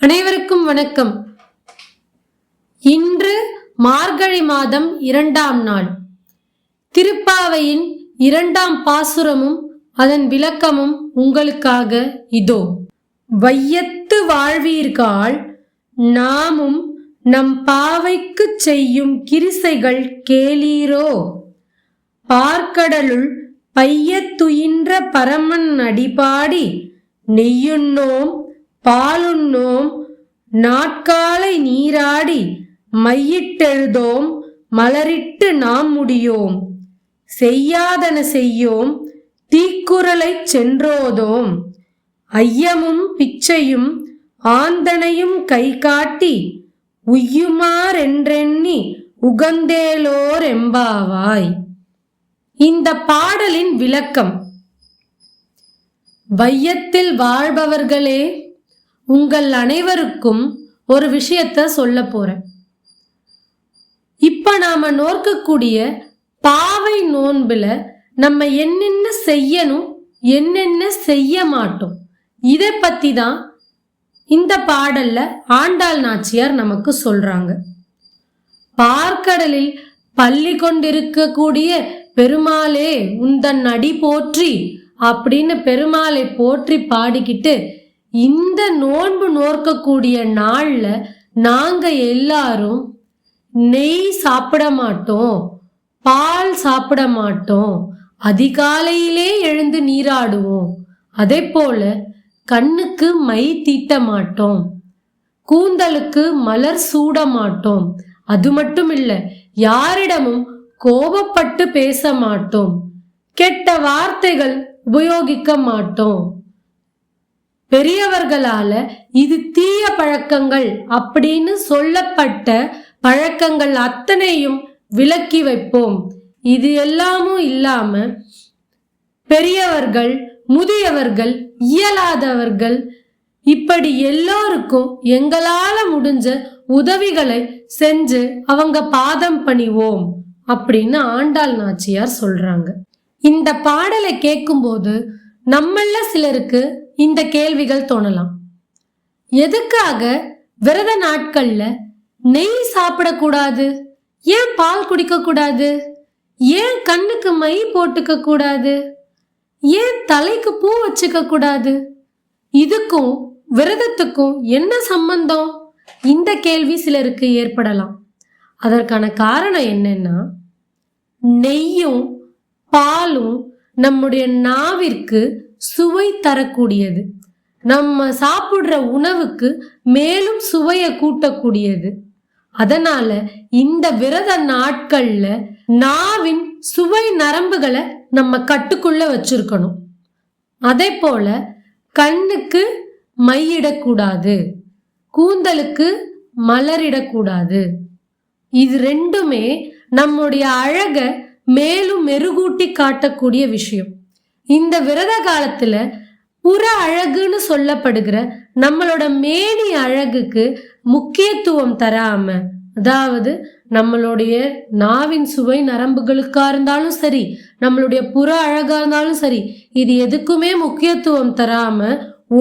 அனைவருக்கும் வணக்கம். இன்று மார்கழி மாதம் 2ஆம் நாள். திருப்பாவையின் 2ஆம் பாசுரமும் அதன் விளக்கமும் உங்களுக்காக இதோ. வையத்து வாழ்வீர்கள் நாமும் நம் பாவைக்கு செய்யும் கிரிசைகள் கேளீரோ. பார்க்கடலுள் பையத்துயின்ற பரமன் அடிபாடி நெய்யுண்ணோம் பாலுண்ணோம் நாட்காலை நீராடி மையிட்டெழுதோம் மலரிட்டு நாம் முடியோம். செய்யாதன செய்யோம் தீக்குறளை சென்றோதோம். ஐயமும் பிச்சையும் ஆந்தனையும் கை காட்டி உய்யுமாறென்றெண்ணி உகந்தேலோர் எம்பாவாய். இந்த பாடலின் விளக்கம். வையத்தில் வாழ்பவர்களே, உங்கள் அனைவருக்கும் ஒரு விஷயத்த சொல்ல போறேன். இப்ப நாம நோக்கக்கூடிய பாவை நோன்புல நம்ம என்னென்ன செய்யணும், என்னென்ன செய்ய மாட்டோம், இதை பத்தி தான் இந்த பாடல்ல ஆண்டாள் நாச்சியார் நமக்கு சொல்றாங்க. பார்க்கடலில் பள்ளி கொண்டிருக்கக்கூடிய பெருமாளே உந்தன் அடி போற்றி அப்படின்னு பெருமாளை போற்றி பாடிக்கிட்டு இந்த நோன்பு நோக்கக்கூடிய நாள்ல நாங்க எல்லாரும் நெய் சாப்பிட மாட்டோம், பால் சாப்பிட மாட்டோம், அதிகாலையிலே எழுந்து நீராடுவோம். அதே போல கண்ணுக்கு மை தீட்ட மாட்டோம், கூந்தலுக்கு மலர் சூட மாட்டோம். அது மட்டும் இல்ல, யாரிடமும் கோபப்பட்டு பேச மாட்டோம், கெட்ட வார்த்தைகள் உபயோகிக்க மாட்டோம். பெரியவர்களால இது தீய பழக்கங்கள் அப்படின்னு சொல்லப்பட்ட பழக்கங்கள் அத்தனையும் விலக்கி வைப்போம். இது எல்லாமும் இல்லாம பெரியவர்கள், முதியவர்கள், இயலாதவர்கள் இப்படி எல்லோருக்கும் எங்களால முடிஞ்ச உதவிகளை செஞ்சு அவங்க பாதம் பணிவோம் அப்படின்னு ஆண்டாள் நாச்சியார் சொல்றாங்க. இந்த பாடலை கேட்கும்போது நம்மள சிலருக்கு இந்த கேள்விகள் தோணலாம். எதுக்காக விரத நாட்கள்ல நெய் சாப்பிடக்கூடாது, ஏன் பால் குடிக்க கூடாது, ஏன் கண்ணுக்கு மை போட்டுக்க கூடாது, ஏன் தலைக்கு பூ வச்சுக்க கூடாது, இதுக்கும் விரதத்துக்கும் என்ன சம்பந்தம்? இந்த கேள்வி சிலருக்கு ஏற்படலாம். அதற்கான காரணம் என்னன்னா, நெய்யும் பாலும் நம்முடைய நாவிற்கு சுவை தரக்கூடியது, நம்ம சாப்பிடுற உணவுக்கு மேலும் சுவையை கூட்டக்கூடியது. அதனால இந்த விரத நாட்கள்ல நாவின் சுவை நரம்புகளை நம்ம கட்டுக்குள்ள வச்சிருக்கணும். அதே போல கண்ணுக்கு மையிடக்கூடாது, கூந்தலுக்கு மலரிடக்கூடாது. இது ரெண்டுமே நம்முடைய அழக மேலும் மெருகூட்டி காட்டக்கூடிய விஷயம். இந்த விரத காலத்துல புற அழகுன்னு சொல்லப்படுகிற நம்மளோட மேனி அழகுக்கு முக்கியத்துவம் தராம, அதாவது நம்மளுடைய நாவின் சுவை நரம்புகளுக்கா இருந்தாலும் சரி, நம்மளுடைய புற அழகா இருந்தாலும் சரி, இது எதுக்குமே முக்கியத்துவம் தராம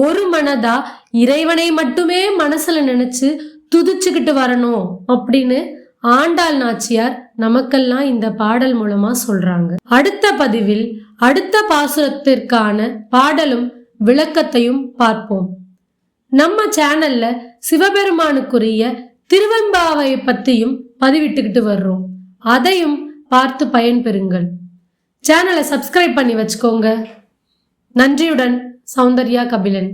ஒரு மனதா இறைவனை மட்டுமே மனசுல நினைச்சு துதிச்சுக்கிட்டு வரணும் அப்படின்னு ஆண்டாள் நாச்சியார் நமக்கெல்லாம் இந்த பாடல் மூலமா சொல்றாங்க. அடுத்த பதிவில் அடுத்த பாசுரத்திற்கான பாடலும் விளக்கத்தையும் பார்ப்போம். நம்ம சேனல்ல சிவபெருமானுக்குரிய திருவெம்பாவையை பத்தியும் பதிவிட்டுக்கிட்டு வர்றோம். அதையும் பார்த்து பயன்பெறுங்கள். சேனலை சப்ஸ்கிரைப் பண்ணி வச்சுக்கோங்க. நன்றியுடன், சௌந்தர்யா கபிலன்.